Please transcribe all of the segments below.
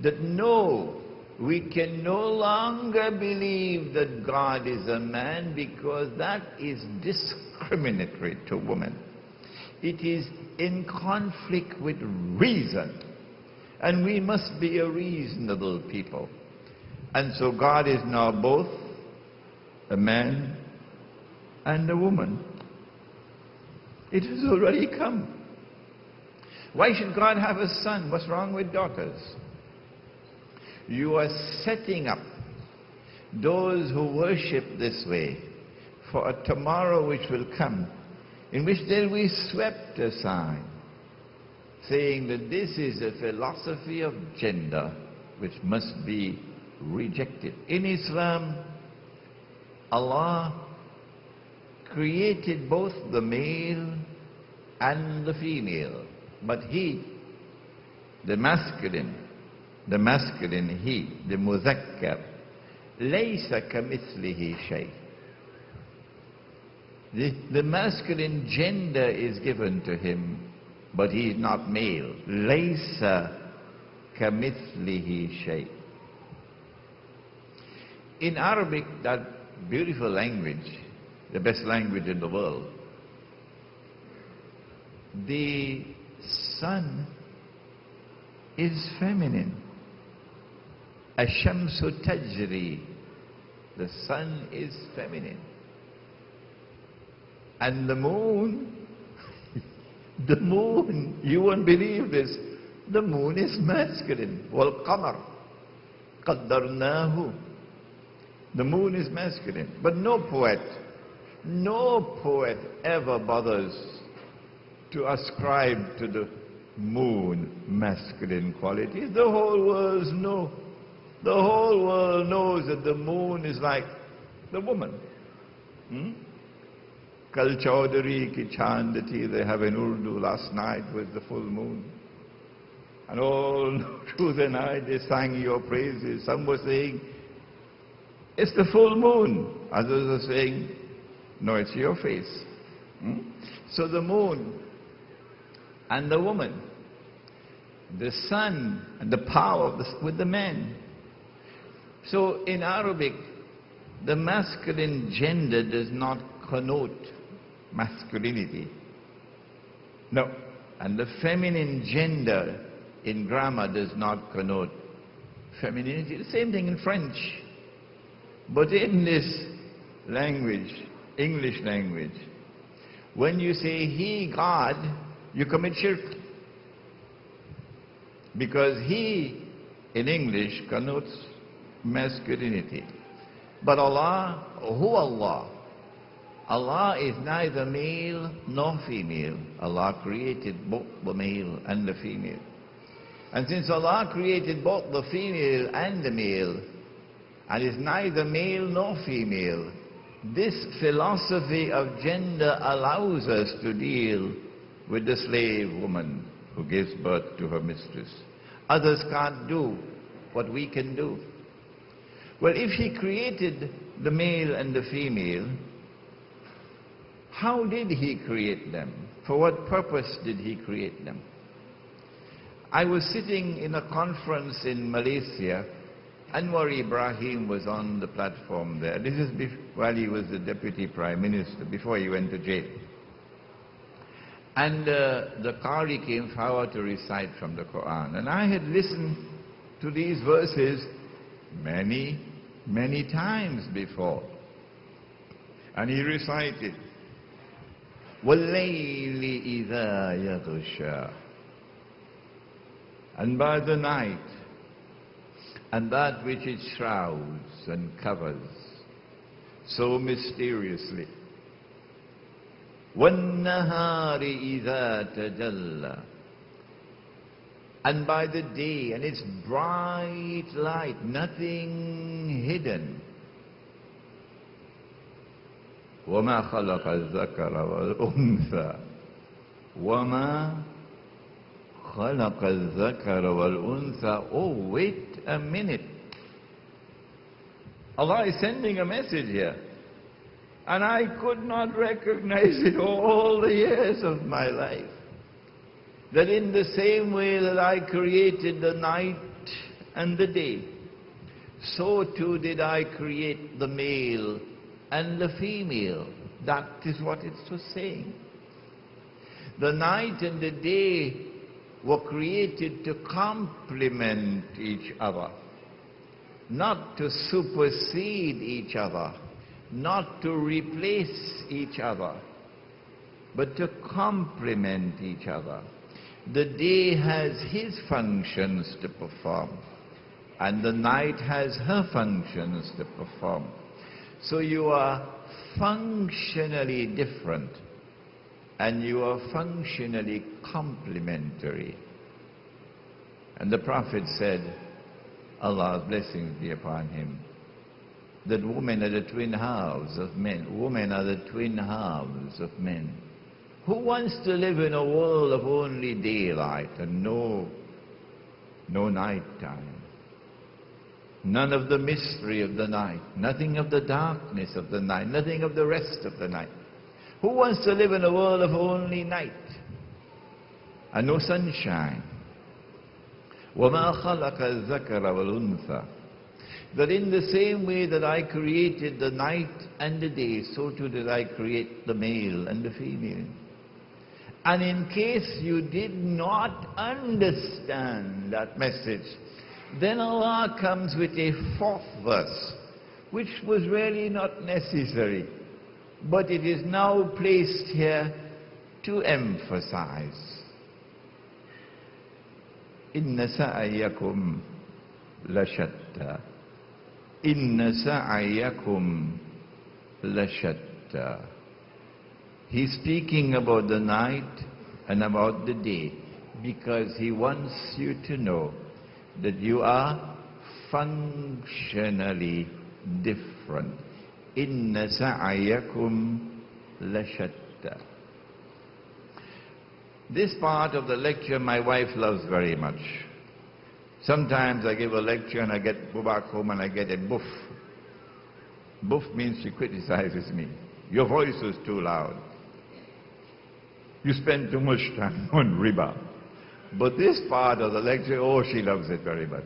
that no, we can no longer believe that God is a man, because that is discriminatory to women. It is in conflict with reason. And we must be a reasonable people. And so God is now both a man and a woman. It has already come. Why should God have a son? What's wrong with daughters? You are setting up those who worship this way for a tomorrow which will come, in which they'll be swept aside, saying that this is a philosophy of gender which must be rejected. In Islam, Allah created both the male and the female, but he, the masculine he, the muzakkar, laysa kamithlihi shay. The masculine gender is given to him, but he is not male. Laysa kamithlihi shay. In Arabic, that beautiful language, the best language in the world, the sun is feminine. Ash-shamsu tajri. The sun is feminine. And the moon, you won't believe this, the moon is masculine. Wal qamar qaddarnahu. The moon is masculine. But no poet ever bothers to ascribe to the moon masculine qualities. The whole world knows. The whole world knows that the moon is like the woman. Kal Chaudhary ki Chandati, they have in Urdu, last night was the full moon. And all through the night they sang your praises. Some were saying, it's the full moon. Others are saying, no, it's your face. So the moon and the woman, the sun and the power with the man. So in Arabic, the masculine gender does not connote masculinity. No. And the feminine gender in grammar does not connote femininity. The same thing in French. But in this language, English language, when you say he, God, you commit shirk. Because he, in English, connotes masculinity. But Allah, who Allah? Allah is neither male nor female. Allah created both the male and the female. And since Allah created both the female and the male, and is neither male nor female, this philosophy of gender allows us to deal with the slave woman who gives birth to her mistress. Others can't do what we can do. Well, if he created the male and the female, how did he create them? For what purpose did he create them? I was sitting in a conference in Malaysia. Anwar Ibrahim was on the platform there. This is while he was the Deputy Prime Minister, before he went to jail. And the Qari came forward to recite from the Quran. And I had listened to these verses many, many times before. And he recited, وَاللَّيْلِ إِذَا يَغْشَى. And by the night, and that which it shrouds and covers so mysteriously. وَالنَّهَارِ إِذَا تَجَلَّى. And by the day and its bright light, nothing hidden. وَمَا خَلَقَ الذَّكَرَ وَالْأُنثَى. وَمَا خَلَقَ الذَّكَرَ وَالْأُنثَى. Oh, wait a minute. Allah is sending a message here. And I could not recognize it all the years of my life. That in the same way that I created the night and the day. So too did I create the male and the female. That is what it was saying. The night and the day were created to complement each other, not to supersede each other, not to replace each other, but to complement each other. The day has his functions to perform, and the night has her functions to perform. So you are functionally different, and you are functionally complementary. And the Prophet said, Allah's blessings be upon him, that women are the twin halves of men. Women are the twin halves of men. Who wants to live in a world of only daylight and no night time? None of the mystery of the night, nothing of the darkness of the night, nothing of the rest of the night. Who wants to live in a world of only night and no sunshine? وَمَا خَلَقَ الذَّكَرَ وَالْأُنثَى. That in the same way that I created the night and the day, so too did I create the male and the female. And in case you did not understand that message, then Allah comes with a fourth verse, which was really not necessary, but it is now placed here to emphasize. Inna sa'ayakum lashatta. Inna sa'ayakum lashatta. He's speaking about the night and about the day because he wants you to know that you are functionally different. Inna sa'ayakum lashatta. This part of the lecture my wife loves very much. Sometimes I give a lecture and I go back home and I get a boof. Boof means she criticizes me. Your voice is too loud. You spend too much time on riba. But this part of the lecture, oh, she loves it very much.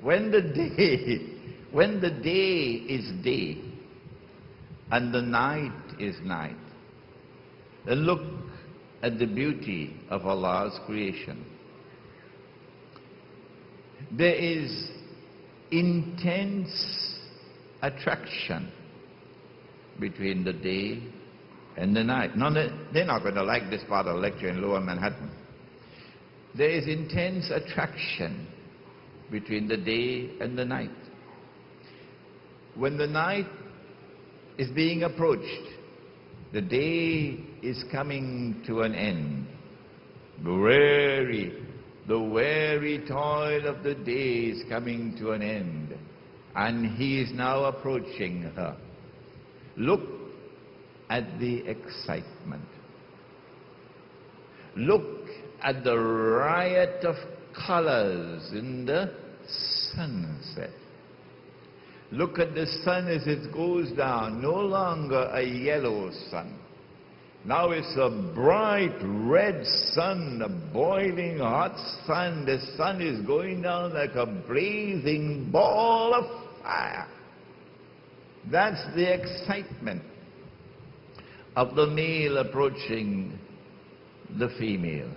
when the day is day and the night is night, then look at the beauty of Allah's creation. There is intense attraction between the day and the night. No, they're not going to like this part of the lecture in Lower Manhattan. There is intense attraction between the day and the night. When the night is being approached, the day is coming to an end. The weary toil of the day is coming to an end, and he is now approaching her. Look at the excitement. Look at the riot of colors in the sunset. Look at the sun as it goes down, no longer a yellow sun. Now it's a bright red sun, a boiling hot sun. The sun is going down like a blazing ball of fire. That's the excitement of the male approaching the female.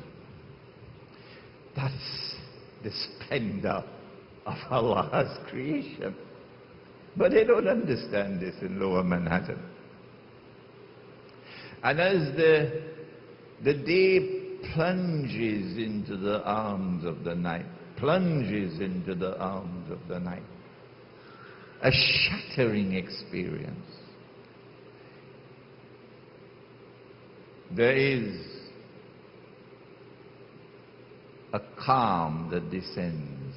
That's the splendor of Allah's creation. But they don't understand this in Lower Manhattan. And as the day plunges into the arms of the night, a shattering experience. There is a calm that descends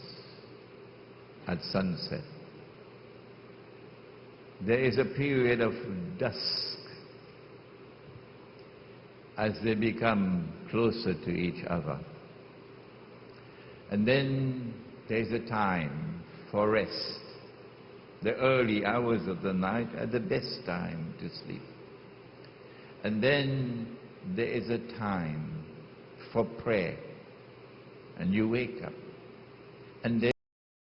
at sunset. There is a period of dusk as they become closer to each other. And then there's a time for rest. The early hours of the night are the best time to sleep. And then there is a time for prayer. and you wake up. And then